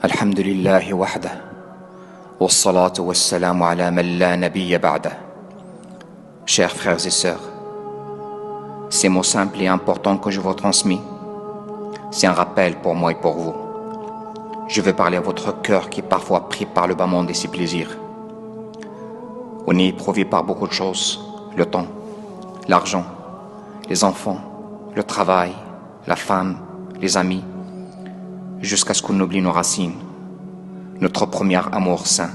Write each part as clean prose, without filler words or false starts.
الحمد لله وحده والصلاة والسلام على من لا نبي بعده. Chers frères et sœurs, ces mots simples et importants que je vous transmis, c'est un rappel pour moi et pour vous. Je veux parler à votre cœur qui est parfois pris par le bas monde et ses plaisirs. On est éprouvé par beaucoup de choses, le temps, l'argent, les enfants, le travail, la femme, les amis, jusqu'à ce qu'on oublie nos racines, notre premier amour saint,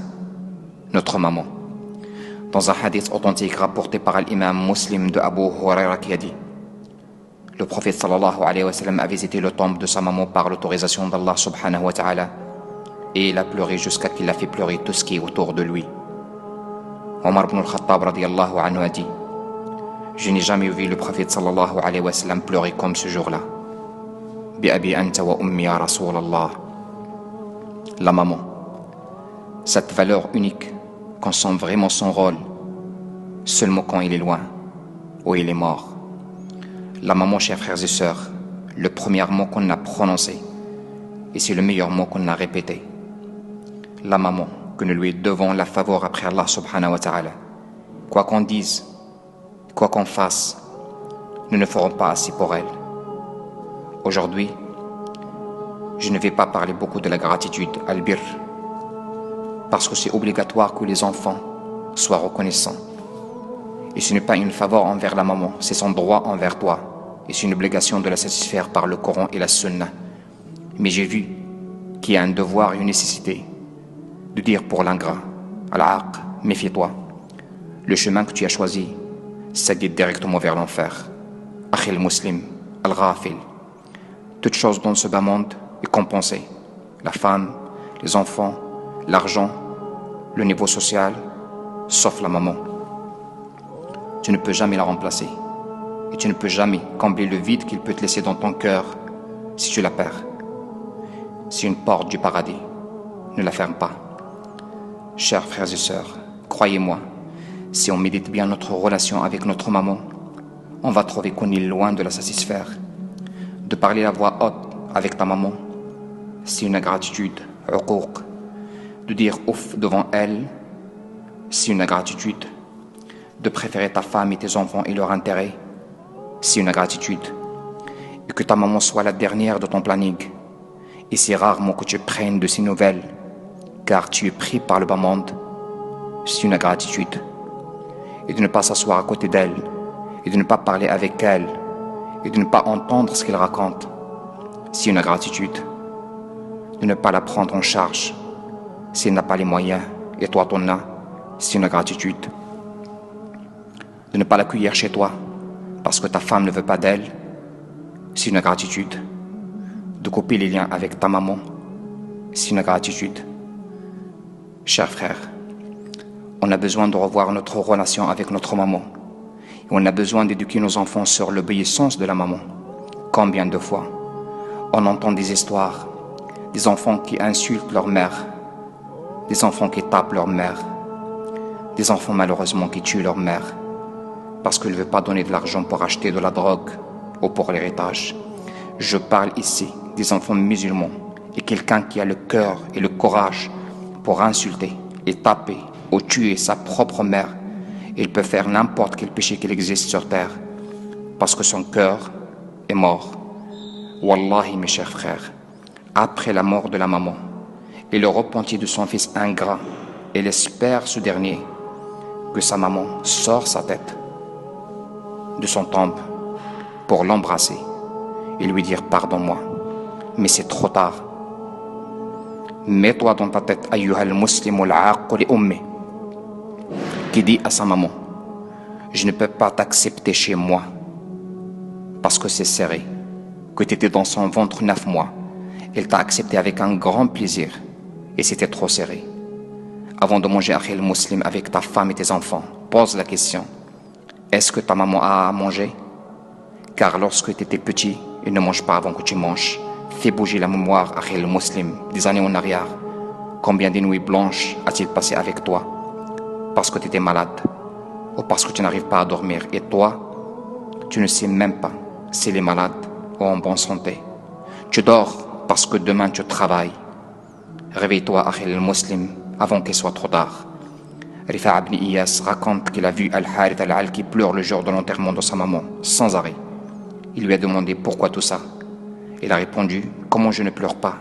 notre maman. Dans un hadith authentique rapporté par l'imam muslim de Abu Huraira qui a dit: le prophète sallallahu alayhi wa sallam a visité le tombe de sa maman par l'autorisation d'Allah subhanahu wa ta'ala, et il a pleuré jusqu'à qu'il a fait pleurer tout ce qui est autour de lui. Omar ibn al-Khattab radiyallahu anhu a dit: je n'ai jamais vu le prophète sallallahu alayhi wa sallam pleurer comme ce jour-là. Bi abi anta wa ummi ya Rasulallah. La maman, cette valeur unique qu'on sent vraiment son rôle seulement quand il est loin ou il est mort. La maman, chers frères et sœurs, le premier mot qu'on a prononcé, et c'est le meilleur mot qu'on a répété. La maman, que nous lui devons la faveur après Allah subhanahu wa ta'ala. Quoi qu'on dise, quoi qu'on fasse, nous ne ferons pas assez pour elle. Aujourd'hui, je ne vais pas parler beaucoup de la gratitude, al-birr, parce que c'est obligatoire que les enfants soient reconnaissants. Et ce n'est pas une faveur envers la maman, c'est son droit envers toi. Et c'est une obligation de la satisfaire par le Coran et la Sunna. Mais j'ai vu qu'il y a un devoir et une nécessité de dire pour l'ingrat, al-aq, méfie-toi. Le chemin que tu as choisi, ça guide directement vers l'enfer. Akhil muslim, al-ghafil. Toute chose dans ce bas monde est compensée. La femme, les enfants, l'argent, le niveau social, sauf la maman. Tu ne peux jamais la remplacer. Et tu ne peux jamais combler le vide qu'il peut te laisser dans ton cœur si tu la perds. C'est une porte du paradis. Ne la ferme pas. Chers frères et sœurs, croyez-moi, si on médite bien notre relation avec notre maman, on va trouver qu'on est loin de la satisfaire. De parler à voix haute avec ta maman, c'est une ingratitude, uquq. De dire ouf devant elle, c'est une ingratitude. De préférer ta femme et tes enfants et leur intérêt, c'est une ingratitude. Et que ta maman soit la dernière de ton planning. Et c'est rarement que tu prennes de ses nouvelles, car tu es pris par le bas monde, c'est une ingratitude. Et de ne pas s'asseoir à côté d'elle, et de ne pas parler avec elle, et de ne pas entendre ce qu'elle raconte, c'est une ingratitude. De ne pas la prendre en charge si elle n'a pas les moyens et toi t'en as, c'est une ingratitude. De ne pas l'accueillir chez toi parce que ta femme ne veut pas d'elle, c'est une ingratitude. De couper les liens avec ta maman, c'est une ingratitude. Chers frères, on a besoin de revoir notre relation avec notre maman. On a besoin d'éduquer nos enfants sur l'obéissance de la maman. Combien de fois on entend des histoires, des enfants qui insultent leur mère, des enfants qui tapent leur mère, des enfants malheureusement qui tuent leur mère parce qu'elle ne veut pas donner de l'argent pour acheter de la drogue ou pour l'héritage. Je parle ici des enfants musulmans et quelqu'un qui a le cœur et le courage pour insulter et taper ou tuer sa propre mère. Il peut faire n'importe quel péché qu'il existe sur terre parce que son cœur est mort. Wallahi, mes chers frères, après la mort de la maman et le repentir de son fils ingrat, il espère ce dernier que sa maman sort sa tête de son tombe pour l'embrasser et lui dire pardonne-moi. Mais c'est trop tard. Mets-toi dans ta tête, ayyuhal muslimu al-aqq li ummi, qui dit à sa maman: je ne peux pas t'accepter chez moi parce que c'est serré, que tu étais dans son ventre 9 mois. Elle t'a accepté avec un grand plaisir et c'était trop serré. Avant de manger akhil muslim avec ta femme et tes enfants, pose la question: est-ce que ta maman a à manger? Car lorsque tu étais petit, il ne mange pas avant que tu manges. Fais bouger la mémoire akhil muslim des années en arrière. Combien de nuits blanches a-t-il passé avec toi parce que tu étais malade ou parce que tu n'arrives pas à dormir, et toi, tu ne sais même pas s'il est malade ou en bonne santé. Tu dors parce que demain tu travailles. Réveille-toi, Akhil al-Muslim, avant qu'il soit trop tard. Rifa' ibn Iyas raconte qu'il a vu Al-Harith al-Al qui pleure le jour de l'enterrement de sa maman, sans arrêt. Il lui a demandé pourquoi tout ça. Il a répondu, comment je ne pleure pas.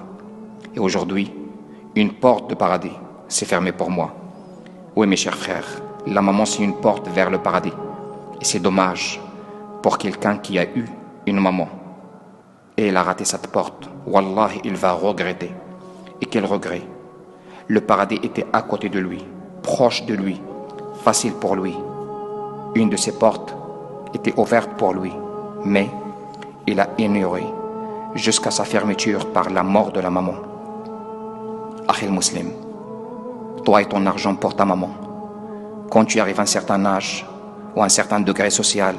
Et aujourd'hui, une porte de paradis s'est fermée pour moi. Oui, mes chers frères, la maman c'est une porte vers le paradis. Et c'est dommage pour quelqu'un qui a eu une maman. Et il a raté cette porte. Wallahi, il va regretter. Et quel regret. Le paradis était à côté de lui, proche de lui, facile pour lui. Une de ses portes était ouverte pour lui, mais il a ignoré jusqu'à sa fermeture par la mort de la maman. Akhil Muslim, toi et ton argent pour ta maman. Quand tu arrives à un certain âge ou à un certain degré social,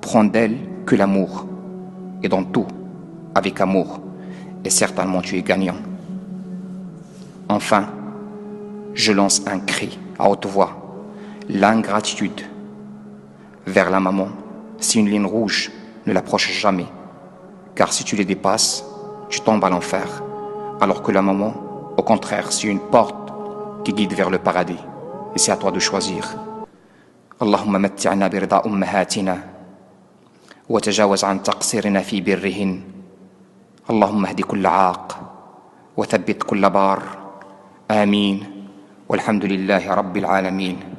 prends d'elle que l'amour. Et dans tout, avec amour, et certainement tu es gagnant. Enfin, je lance un cri à haute voix. L'ingratitude vers la maman, c'est une ligne rouge, ne l'approche jamais. Car si tu les dépasses, tu tombes à l'enfer. Alors que la maman, au contraire, c'est une porte qui guide vers le paradis. Et c'est à toi de choisir. Allahumma matti'na birda ummahatina wa tajawaz an taqsirina fi birrihin. Allahumma hdi kulla 'aq wa thabbit kulla bar. آمين والحمد لله رب العالمين.